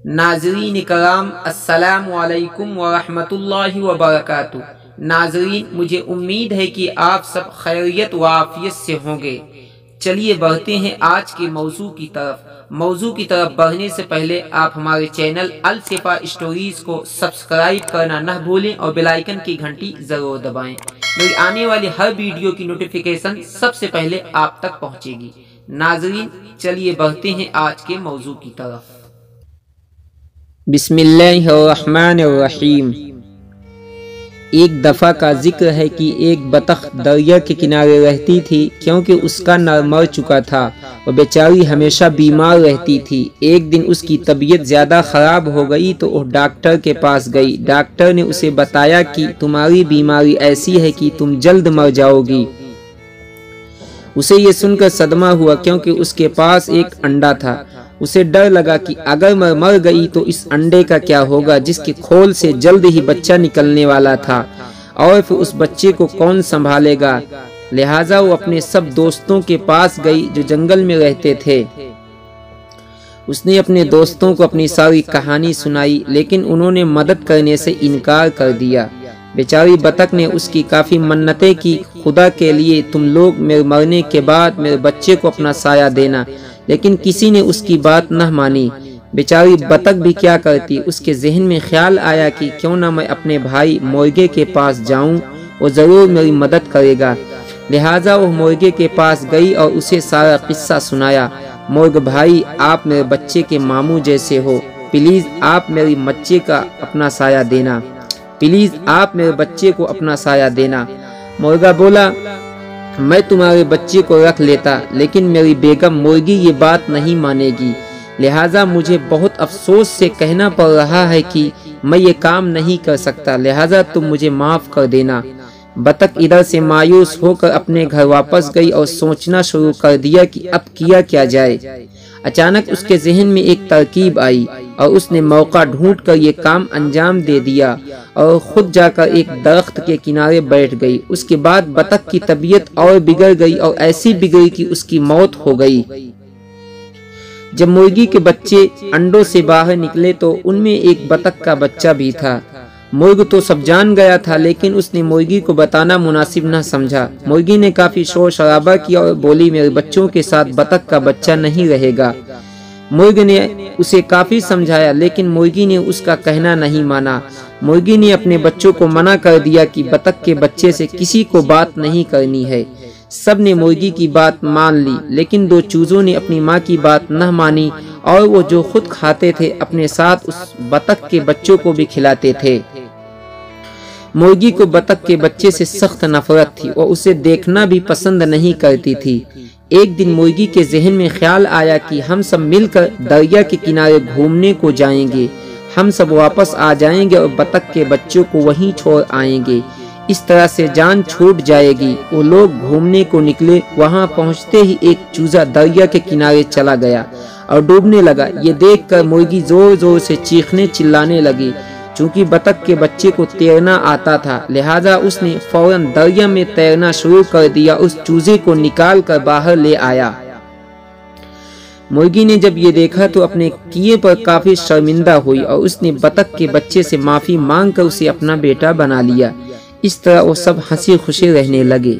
ناظرین کرام السلام علیکم ورحمۃ اللہ وبرکاتہ۔ ناظرین، مجھے امید ہے کہ آپ سب خیریت و عافیت سے ہوں گے۔ چلیے بڑھتے ہیں آج کے موضوع کی طرف۔ موضوع کی طرف بڑھنے سے پہلے آپ ہمارے چینل الصفا اسٹوریز کو سبسکرائب کرنا نہ بھولیں اور بیل آئیکن کی گھنٹی ضرور دبائیں۔ میری آنے والی ہر ویڈیو کی نوٹیفیکیشن سب سے پہلے آپ تک پہنچے گی۔ ناظرین، چلیے بڑھتے ہیں آج کے موضوع کی طرف۔ بسم اللہ الرحمن الرحیم۔ ایک دفعہ کا ذکر ہے کہ ایک بطخ دریا کے کنارے رہتی تھی، کیونکہ اس کا نر مر چکا تھا اور بیچاری ہمیشہ بیمار رہتی تھی۔ ایک دن اس کی طبیعت زیادہ خراب ہو گئی تو وہ ڈاکٹر کے پاس گئی۔ ڈاکٹر نے اسے بتایا کہ تمہاری بیماری ایسی ہے کہ تم جلد مر جاؤ گی۔ اسے یہ سن کر صدمہ ہوا، کیونکہ اس کے پاس ایک انڈا تھا۔ اسے ڈر لگا کہ اگر میں مر گئی تو اس انڈے کا کیا ہوگا، جس کے کھول سے جلد ہی بچہ نکلنے والا تھا، اور پھر اس بچے کو کون سنبھالے گا۔ لہٰذا وہ اپنے سب دوستوں کے پاس گئی جو جنگل میں رہتے تھے۔ اس نے اپنے دوستوں کو اپنی ساری کہانی سنائی، لیکن انہوں نے مدد کرنے سے انکار کر دیا۔ بیچاری بطخ نے اس کی کافی منتیں کی، خدا کے لیے تم لوگ میرے مرنے کے بعد میرے بچے کو اپنا سایہ دینا، لیکن کسی نے اس کی بات نہ مانی۔ بیچاری بطخ بھی کیا کرتی، اس کے ذہن میں خیال آیا کہ کیوں نہ میں اپنے بھائی مرغے کے پاس جاؤں، وہ ضرور میری مدد کرے گا۔ لہٰذا وہ مرغے کے پاس گئی اور اسے سارا قصہ سنایا۔ مرغ بھائی، آپ میرے بچے کے ماموں جیسے ہو، پلیز آپ میری بچے کا اپنا سایہ دینا، پلیز آپ میرے بچے کو اپنا سایہ دینا۔ مرغا بولا، میں تمہارے بچے کو رکھ لیتا، لیکن میری بیگم مرغی یہ بات نہیں مانے گی، لہٰذا مجھے بہت افسوس سے کہنا پڑ رہا ہے کہ میں یہ کام نہیں کر سکتا، لہٰذا تم مجھے معاف کر دینا۔ بطخ ادھر سے مایوس ہو کر اپنے گھر واپس گئی اور سوچنا شروع کر دیا کہ اب کیا جائے۔ اچانک اس کے ذہن میں ایک ترکیب آئی اور اس نے موقع ڈھونڈ کر یہ کام انجام دے دیا اور خود جا کر ایک درخت کے کنارے بیٹھ گئی۔ اس کے بعد بطخ کی طبیعت اور بگڑ گئی اور ایسی بگڑی کہ اس کی موت ہو گئی۔ جب مرغی کے بچے انڈوں سے باہر نکلے تو ان میں ایک بطخ کا بچہ بھی تھا۔ مرغ تو سب جان گیا تھا، لیکن اس نے مرغی کو بتانا مناسب نہ سمجھا۔ مرغی نے کافی شور شرابہ کیا اور بولی، میرے بچوں کے ساتھ بطخ کا بچہ نہیں رہے گا۔ مرغ نے اسے کافی سمجھایا، لیکن مرغی نے اس کا کہنا نہیں مانا۔ مرغی نے اپنے بچوں کو منع کر دیا کہ بطخ کے بچے سے کسی کو بات نہیں کرنی ہے۔ سب نے مرغی کی بات مان لی، لیکن دو چوزوں نے اپنی ماں کی بات نہ مانی، اور وہ جو خود کھاتے تھے اپنے ساتھ اس بطخ کے بچوں کو بھی کھلاتے تھے۔ مرغی کو بطخ کے بچے سے سخت نفرت تھی اور اسے دیکھنا بھی پسند نہیں کرتی تھی۔ ایک دن مرغی کے ذہن میں خیال آیا کہ ہم سب مل کر دریا کے کنارے گھومنے کو جائیں گے، ہم سب واپس آ جائیں گے اور بطخ کے بچوں کو وہیں چھوڑ آئیں گے، اس طرح سے جان چھوٹ جائے گی۔ وہ لوگ گھومنے کو نکلے، وہاں پہنچتے ہی ایک چوزا دریا کے کنارے چلا گیا اور ڈوبنے لگا۔ یہ دیکھ کر مرغی زور زور سے چیخنے چلانے لگی۔ چونکہ بطخ کے بچے کو تیرنا آتا تھا، لہٰذا اس نے فوراً دریا میں تیرنا شروع کر دیا، اس چوزے کو نکال کر باہر لے آیا۔ مرغی نے جب یہ دیکھا تو اپنے کیے پر کافی شرمندہ ہوئی اور اس نے بطخ کے بچے سے معافی مانگ کر اسے اپنا بیٹا بنا لیا۔ اس طرح وہ سب ہنسی خوشی رہنے لگے۔